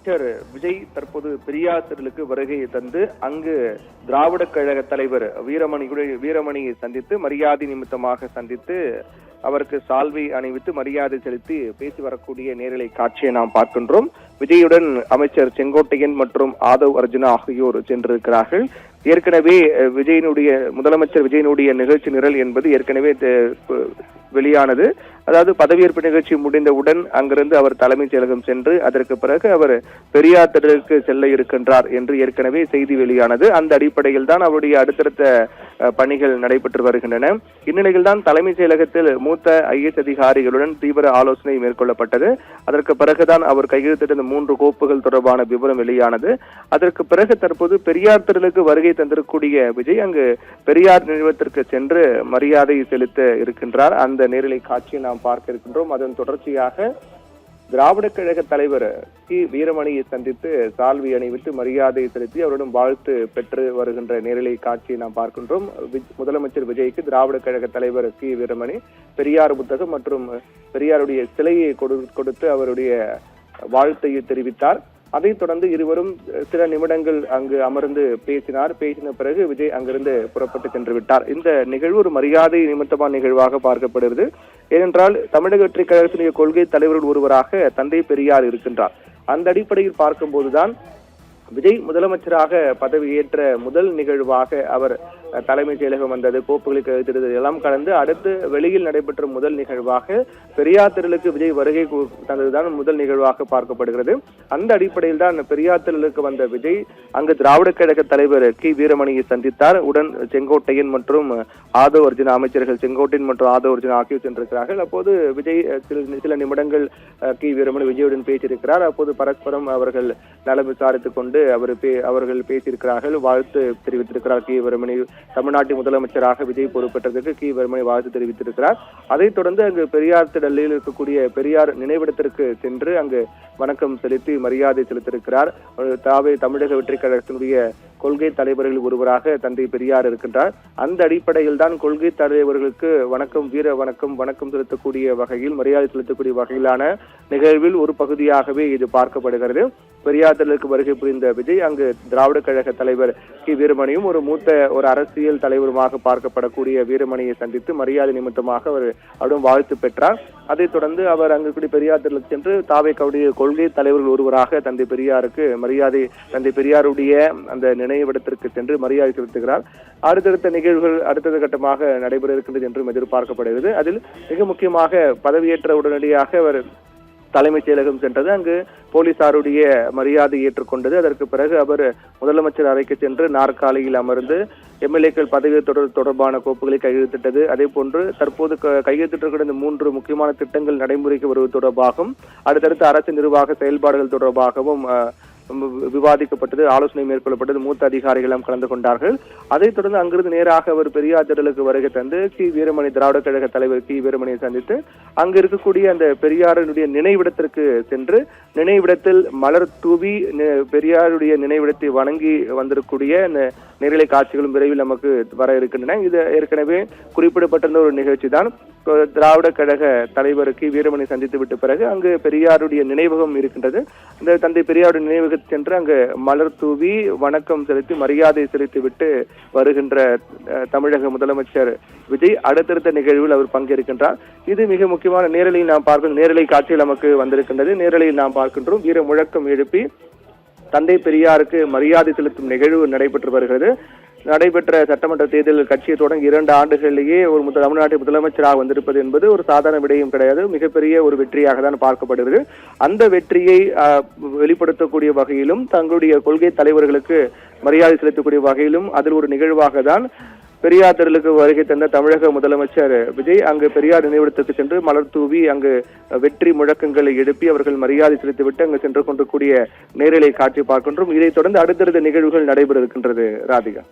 முதலமைச்சர் விஜய் தற்போது பெரியார் திடலுக்கு வருகை தந்து அங்கு திராவிட கழக தலைவர் வீரமணியை சந்தித்து மரியாதை நிமித்தமாக சந்தித்து அவருக்கு சால்வை அணிவித்து மரியாதை செலுத்தி பேசி வரக்கூடிய நேரலை காட்சியை நாம் பார்க்கின்றோம். விஜயுடன் அமைச்சர் செங்கோட்டையன் மற்றும் ஆதவ் அர்ஜுனா ஆகியோர் சென்றிருக்கிறார்கள். ஏற்கனவே முதலமைச்சர் விஜயனுடைய நிகழ்ச்சி நிரல் என்பது ஏற்கனவே வெளியானது. அதாவது பதவியேற்பு நிகழ்ச்சி முடிந்தவுடன் அங்கிருந்து அவர் தலைமைச் செயலகம் சென்று அதற்கு பிறகு அவர் பெரியார் திடலுக்கு செல்ல இருக்கின்றார் என்று ஏற்கனவே செய்தி வெளியானது. அந்த அடிப்படையில் தான் அவருடைய அடுத்தடுத்த பணிகள் நடைபெற்று வருகின்றன. இந்நிலையில் தான் தலைமைச் செயலகத்தில் மூத்த IAS அதிகாரிகளுடன் தீவிர ஆலோசனை மேற்கொள்ளப்பட்டது. அதற்கு பிறகுதான் அவர் கையெழுத்திட்ட 3 கோப்புகள் தொடர்பான விவரம் வெளியானது. அதற்கு பிறகு தற்போது பெரியார் திடலுக்கு வருகை தந்திருக்கூடிய விஜய் அங்கு பெரியார் நினைவகத்திற்கு சென்று மரியாதை செலுத்த இருக்கின்றார். அந்த நேரலை காட்சியை நாம் பார்க்க இருக்கின்றோம். அதன் தொடர்ச்சியாக திராவிட கழக தலைவர் வீரமணியை சந்தித்து சால்வி அணிவித்து மரியாதை செலுத்தி அவரிடம் வாழ்த்து பெற்று வருகின்ற நேரலை காட்சியை நாம் பார்க்கின்றோம். முதலமைச்சர் விஜய்க்கு திராவிட கழக தலைவர் வீரமணி பெரியார் புத்தகம் மற்றும் பெரியாருடைய சிலையை கொடுத்து அவருடைய வாழ்த்தையை தெரிவித்தார். அதைத் தொடர்ந்து இருவரும் சில நிமிடங்கள் அங்கு அமர்ந்து பேசின பிறகு விஜய் அங்கிருந்து புறப்பட்டு சென்று விட்டார். இந்த நிகழ்வு ஒரு மரியாதை நிமித்தமான நிகழ்வாக பார்க்கப்படுகிறது. ஏனென்றால் தமிழக வெற்றி கழகத்தினுடைய கொள்கை தலைவர்கள் ஒருவராக தந்தை பெரியார் இருக்கின்றார். அந்த அடிப்படையில் பார்க்கும்போதுதான் விஜய் முதலமைச்சராக பதவியேற்ற முதல் நிகழ்வாக அவர் தலைமைச் செயலகம் வந்தது, கோப்புகளை கையெழுத்திடுவது எல்லாம் கடந்து அடுத்து வெளியில் நடைபெற்ற முதல் நிகழ்வாக பெரியார் திடலுக்கு விஜய் வருகை தந்ததுதான் முதல் நிகழ்வாக பார்க்கப்படுகிறது. அந்த அடிப்படையில் தான் பெரியார் திடலுக்கு வந்த விஜய் அங்கு திராவிட கழக தலைவர் வீரமணியை சந்தித்தார். உடன் செங்கோட்டையன் மற்றும் ஆதவ் அர்ஜுனா அமைச்சர்கள் செங்கோட்டையன் மற்றும் ஆதவ் அர்ஜுனா ஆகியோர் சென்றிருக்கிறார்கள். அப்போது விஜய் சில நிமிடங்கள் வீரமணி விஜயுடன் பேசியிருக்கிறார். அப்போது பரஸ்பரம் அவர்கள் நலம் விசாரித்துக் கொண்டு அவர்கள் பேசியிருக்கிறார்கள், வாழ்த்து தெரிவித்திருக்கிறார். வீரமணி தமிழ்நாட்டின் முதலமைச்சராக விஜய் பொறுப்பேற்றதற்கு வீரமணி வாழ்த்து தெரிவித்திருக்கிறார். அதைத் தொடர்ந்து அங்கு பெரியார் திடலில் இருக்கக்கூடிய பெரியார் நினைவிடத்திற்கு சென்று அங்கு வணக்கம் செலுத்தி மரியாதை செலுத்தியிருக்கிறார். தமிழக வெற்றி கழகத்தினுடைய கொள்கை தலைவர்கள் ஒருவராக தந்தை பெரியார் இருக்கின்றார். அந்த அடிப்படையில் தான் கொள்கை தலைவர்களுக்கு வணக்கம் செலுத்தக்கூடிய வகையில் மரியாதை செலுத்தக்கூடிய வகையிலான நிகழ்வில் ஒரு பகுதியாகவே இது பார்க்கப்படுகிறது. பெரியார் திடலுக்கு வருகை புரிந்த விஜய் அங்கு திராவிட கழக தலைவர் வீரமணியும் ஒரு அரசியல் தலைவருமாக பார்க்கப்படக்கூடிய வீரமணியை சந்தித்து மரியாதை நிமித்தமாக அவரிடம் வாழ்த்து பெற்றார். அதைத் தொடர்ந்து அவர் அங்கு பெரியார் திடலுக்கு சென்று தாவேக்காவுடைய கொள்கை தலைவர்கள் ஒருவராக தந்தை பெரியாருடைய அந்த நினைவிடத்திற்கு சென்று மரியாதை செலுத்துகிறார். அடுத்தடுத்த நிகழ்வுகள் அடுத்த கட்டமாக நடைபெற இருக்கின்றது என்றும் எதிர்பார்க்கப்படுகிறது. அதில் மிக முக்கியமாக பதவியேற்ற உடனடியாக அவர் தலைமைச் செயலகம் சென்றது. அங்கு போலீசாருடைய மரியாதை ஏற்றுக்கொண்டது. அதற்கு பிறகு அவர் முதலமைச்சர் அறைக்கு சென்று நாற்காலியில் அமர்ந்து MLAக்கள் பதவி தொடர்பான கோப்புகளை கையெழுத்திட்டது. அதே போன்று தற்போது கையெழுத்திட்டிருக்கிற இந்த 3 முக்கியமான திட்டங்கள் நடைமுறைக்கு வருவது தொடர்பாகவும் அடுத்தடுத்த அரசு நிர்வாக செயல்பாடுகள் தொடர்பாகவும் விவாதிக்கப்பட்டது, ஆலோசனை மேற்கொள்ளப்பட்டது. மூத்த அதிகாரிகளும் கலந்து கொண்டார்கள். அதைத் தொடர்ந்து அங்கிருந்து நேராக அவர் பெரியார் திடலுக்கு வருகை தந்து வீரமணி திராவிட கழக தலைவர் வீரமணியை சந்தித்து அங்கு இருக்கக்கூடிய அந்த பெரியாருடைய நினைவிடத்திற்கு சென்று நினைவிடத்தில் மலர் தூவி பெரியாருடைய நினைவிடத்தை வணங்கி வந்திருக்கக்கூடிய நேரலை காட்சிகளும் விரைவில் நமக்கு வர இருக்கின்றன. இது ஏற்கனவே குறிப்பிடப்பட்டிருந்த ஒரு நிகழ்ச்சி தான். திராவிட கழக தலைவருக்கு வீரமணி சந்தித்து விட்ட பிறகு அங்கு பெரியாருடைய நினைவகம் இருக்கின்றது. இந்த தந்தை பெரியாருடைய நினைவகத்தில் சென்று அங்கு மலர் தூவி வணக்கம் செலுத்தி மரியாதை செலுத்தி விட்டு வருகின்ற தமிழக முதலமைச்சர் விஜய் அடுத்தடுத்த நிகழ்வில் அவர் பங்கேற்கின்றார். இது மிக முக்கியமான நேரலையில் நாம் பார்க்கும் நேரலை காட்சியில் நமக்கு வந்திருக்கின்றது. நேரலையில் நாம் பார்க்கின்றோம் வீர முழக்கம் எழுப்பி தந்தை பெரியாருக்கு மரியாதை செலுத்தும் நிகழ்வு நடைபெற்று வருகிறது. நடைபெற்ற சட்டமன்ற தேர்தலில் கட்சியை தொடங்கி 2 ஆண்டுகளிலேயே ஒரு தமிழ்நாட்டின் முதலமைச்சராக வந்திருப்பது என்பது ஒரு சாதாரண விடயம் கிடையாது. மிகப்பெரிய ஒரு வெற்றியாக தான் பார்க்கப்படுகிறது. அந்த வெற்றியை வெளிப்படுத்தக்கூடிய வகையிலும் தங்களுடைய கொள்கை தலைவர்களுக்கு மரியாதை செலுத்தக்கூடிய வகையிலும் அதில் ஒரு நிகழ்வாக தான் பெரியார் திடலுக்கு வருகை தந்த தமிழக முதலமைச்சர் விஜய் அங்கு பெரியார் நினைவிடத்திற்கு சென்று மலர் தூவி அங்கு வெற்றி முழக்கங்களை எழுப்பி அவர்கள் மரியாதை செலுத்திவிட்டு அங்கு சென்று கொண்டிருக்கூடிய நேரலை காட்சி பார்க்கின்றோம். இதைத் தொடர்ந்து அடுத்தடுத்த நிகழ்வுகள் நடைபெற இருக்கின்றது. ராதிகா.